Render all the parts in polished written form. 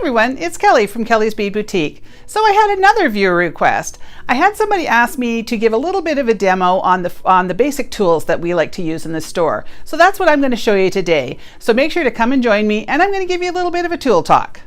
everyone, it's Kelly from Kelly's Bead Boutique. So I had another viewer request. I had somebody ask me to give a little bit of a demo on the basic tools that we like to use in the store. So that's what I'm going to show you today. So make sure to come and join me, and I'm going to give you a little bit of a tool talk.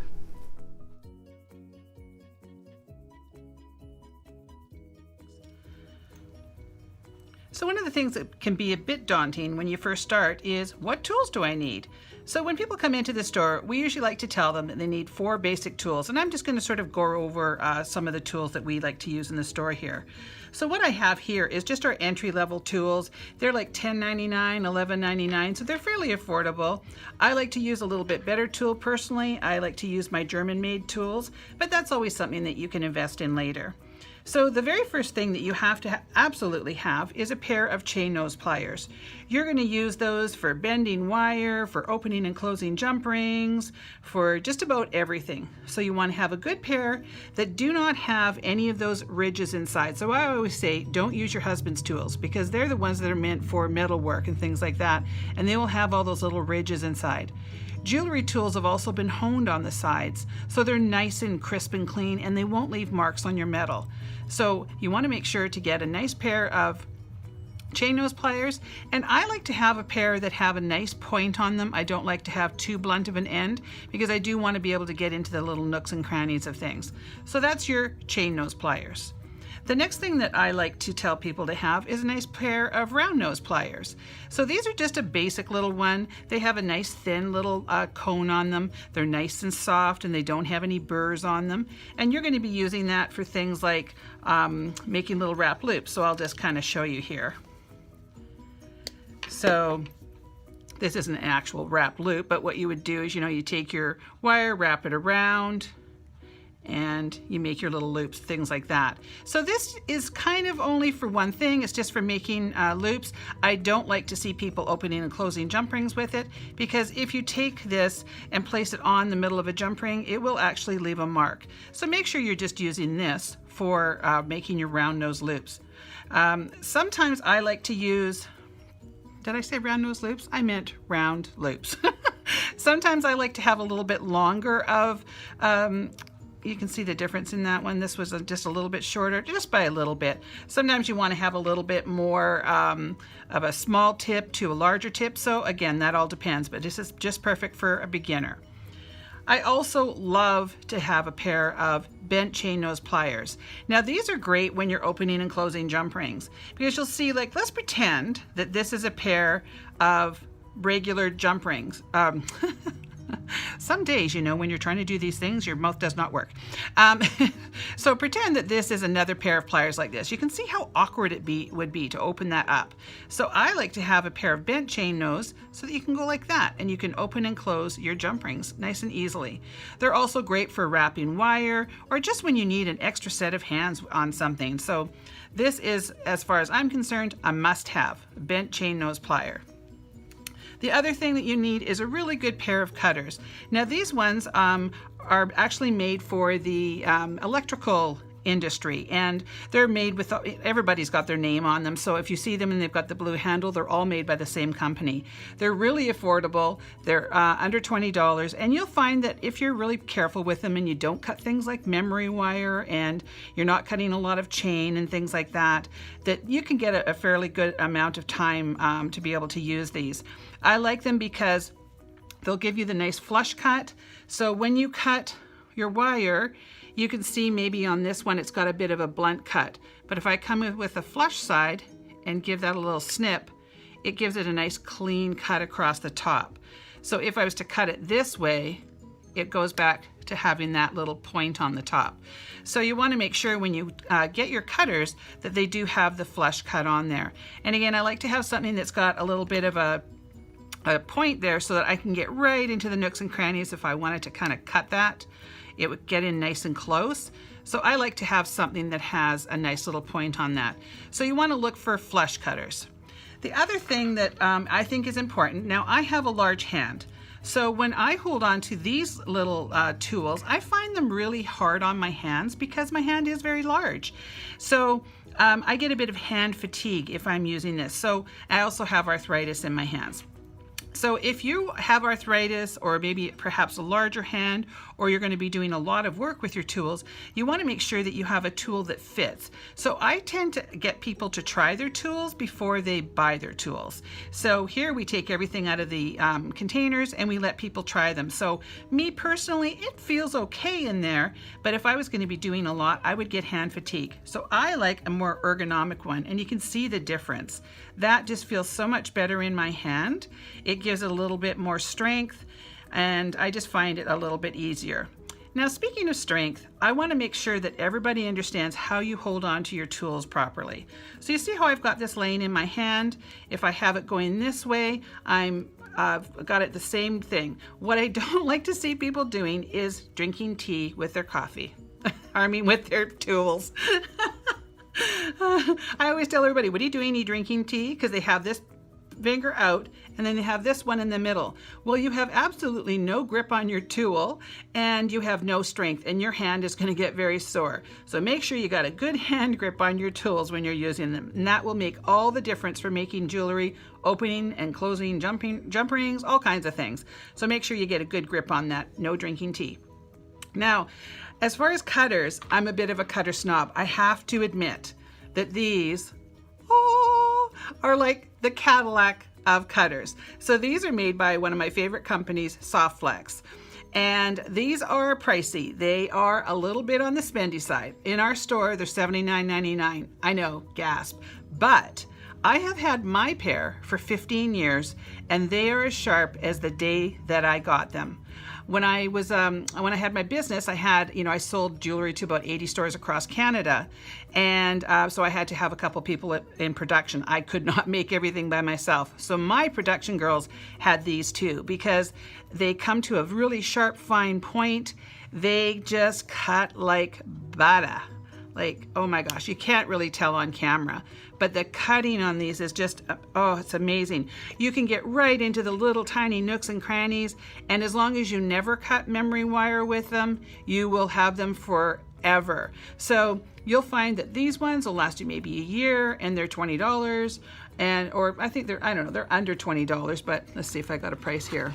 So one of the things that can be a bit daunting when you first start is, what tools do I need? So when people come into the store, we usually like to tell them that they need 4 basic tools, and I'm just going to sort of go over some of the tools that we like to use in the store here. So what I have here is just our entry-level tools. They're like $10.99, $11.99, so they're fairly affordable. I like to use a little bit better tool personally. I like to use my German-made tools, but that's always something that you can invest in later. So the very first thing that you have to absolutely have is a pair of chain nose pliers. You're going to use those for bending wire, for opening and closing jump rings, for just about everything. So you want to have a good pair that do not have any of those ridges inside. So I always say, don't use your husband's tools, because they're the ones that are meant for metal work and things like that, and they will have all those little ridges inside. Jewelry tools have also been honed on the sides, so they're nice and crisp and clean, and they won't leave marks on your metal. So you want to make sure to get a nice pair of chain nose pliers, and I like to have a pair that have a nice point on them. I don't like to have too blunt of an end, because I do want to be able to get into the little nooks and crannies of things. So that's your chain nose pliers. The next thing that I like to tell people to have is a nice pair of round nose pliers. So these are just a basic little one. They have a nice thin little cone on them. They're nice and soft, and they don't have any burrs on them. And you're going to be using that for things like making little wrap loops. So I'll just kind of show you here. So this isn't an actual wrap loop, but what you would do is, you take your wire, wrap it around, and you make your little loops, things like that. So this is kind of only for one thing. It's just for making loops. I don't like to see people opening and closing jump rings with it, because if you take this and place it on the middle of a jump ring, it will actually leave a mark. So make sure you're just using this for making your round nose loops. Sometimes I like to use, did I say round nose loops? I meant round loops. Sometimes I like to have a little bit longer of you can see the difference in that one. This was just a little bit shorter, just by a little bit. Sometimes you want to have a little bit more of a small tip to a larger tip. So again, that all depends, but this is just perfect for a beginner. I also love to have a pair of bent chain nose pliers. Now these are great when you're opening and closing jump rings, because you'll see, like, let's pretend that this is a pair of regular jump rings. Some days, when you're trying to do these things, your mouth does not work. So pretend that this is another pair of pliers like this. You can see how awkward it would be to open that up. So I like to have a pair of bent chain nose so that you can go like that, and you can open and close your jump rings nice and easily. They're also great for wrapping wire, or just when you need an extra set of hands on something. So this is, as far as I'm concerned, a must-have, bent chain nose plier. The other thing that you need is a really good pair of cutters. Now these ones are actually made for the electrical industry, and they're made with, everybody's got their name on them. So if you see them and they've got the blue handle, they're all made by the same company. They're really affordable. They're under $20, and you'll find that if you're really careful with them and you don't cut things like memory wire, and you're not cutting a lot of chain and things like that, that you can get a fairly good amount of time to be able to use these. I like them because they'll give you the nice flush cut. So when you cut your wire, you can see maybe on this one it's got a bit of a blunt cut. But if I come in with a flush side and give that a little snip, it gives it a nice clean cut across the top. So if I was to cut it this way, it goes back to having that little point on the top. So you want to make sure when you get your cutters that they do have the flush cut on there. And again, I like to have something that's got a little bit of a point there, so that I can get right into the nooks and crannies. If I wanted to kind of cut that, it would get in nice and close. So I like to have something that has a nice little point on that. So you want to look for flush cutters. The other thing that I think is important, now I have a large hand, so when I hold on to these little tools, I find them really hard on my hands, because my hand is very large. So I get a bit of hand fatigue if I'm using this. So I also have arthritis in my hands. So if you have arthritis or maybe perhaps a larger hand, or you're going to be doing a lot of work with your tools, you want to make sure that you have a tool that fits. So I tend to get people to try their tools before they buy their tools. So here we take everything out of the containers and we let people try them. So me personally, it feels okay in there, but if I was going to be doing a lot, I would get hand fatigue. So I like a more ergonomic one, and you can see the difference. That just feels so much better in my hand. It gives it a little bit more strength, and I just find it a little bit easier. Now, speaking of strength, I want to make sure that everybody understands how you hold on to your tools properly. So you see how I've got this laying in my hand? If I have it going this way, I've got it the same thing. What I don't like to see people doing is drinking tea with their coffee. I mean, with their tools. I always tell everybody, what are you doing? Are you drinking tea? Because they have this finger out and then they have this one in the middle. Well, you have absolutely no grip on your tool and you have no strength, and your hand is going to get very sore. So make sure you got a good hand grip on your tools when you're using them, and that will make all the difference for making jewelry, opening and closing jump rings, all kinds of things. So make sure you get a good grip on that. No drinking tea. Now, as far as cutters, I'm a bit of a cutter snob. I have to admit that these are like the Cadillac of cutters. So these are made by one of my favorite companies, Softflex. And these are pricey. They are a little bit on the spendy side. In our store, they're $79.99. I know, gasp. But I have had my pair for 15 years, and they are as sharp as the day that I got them. When I had my business, I sold jewelry to about 80 stores across Canada, and so I had to have a couple people in production. I could not make everything by myself. So my production girls had these too, because they come to a really sharp, fine point. They just cut like butter. Like, oh my gosh, you can't really tell on camera, but the cutting on these is just, oh, it's amazing. You can get right into the little tiny nooks and crannies, and as long as you never cut memory wire with them, you will have them forever. So you'll find that these ones will last you maybe a year, and they're $20, or I think they're under $20, but let's see if I got a price here.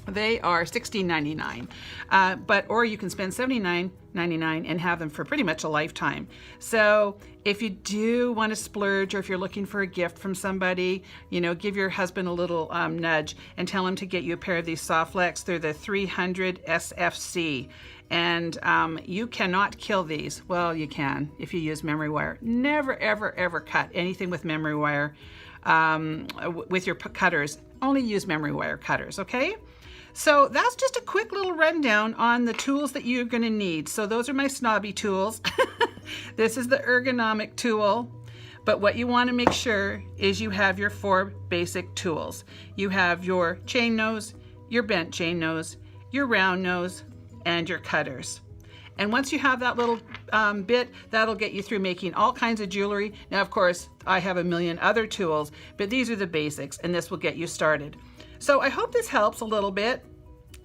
They are $16.99, or you can spend $79.99 and have them for pretty much a lifetime. So if you do want to splurge, or if you're looking for a gift from somebody, give your husband a little nudge and tell him to get you a pair of these Softflex. They're the 300 SFC, and you cannot kill these. Well, you can if you use memory wire. Never, ever, ever cut anything with memory wire with your cutters. Only use memory wire cutters, okay? So that's just a quick little rundown on the tools that you're going to need. So those are my snobby tools. This is the ergonomic tool. But what you want to make sure is you have your 4 basic tools. You have your chain nose, your bent chain nose, your round nose, and your cutters. And once you have that little bit, that'll get you through making all kinds of jewelry. Now, of course, I have a million other tools, but these are the basics, and this will get you started. So I hope this helps a little bit.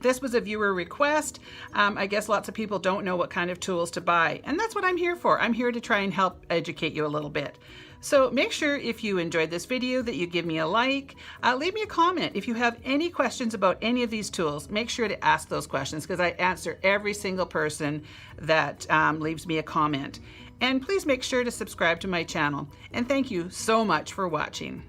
This was a viewer request. I guess lots of people don't know what kind of tools to buy, and that's what I'm here for. I'm here to try and help educate you a little bit. So make sure if you enjoyed this video that you give me a like. Leave me a comment. If you have any questions about any of these tools, make sure to ask those questions, because I answer every single person that leaves me a comment. And please make sure to subscribe to my channel. And thank you so much for watching.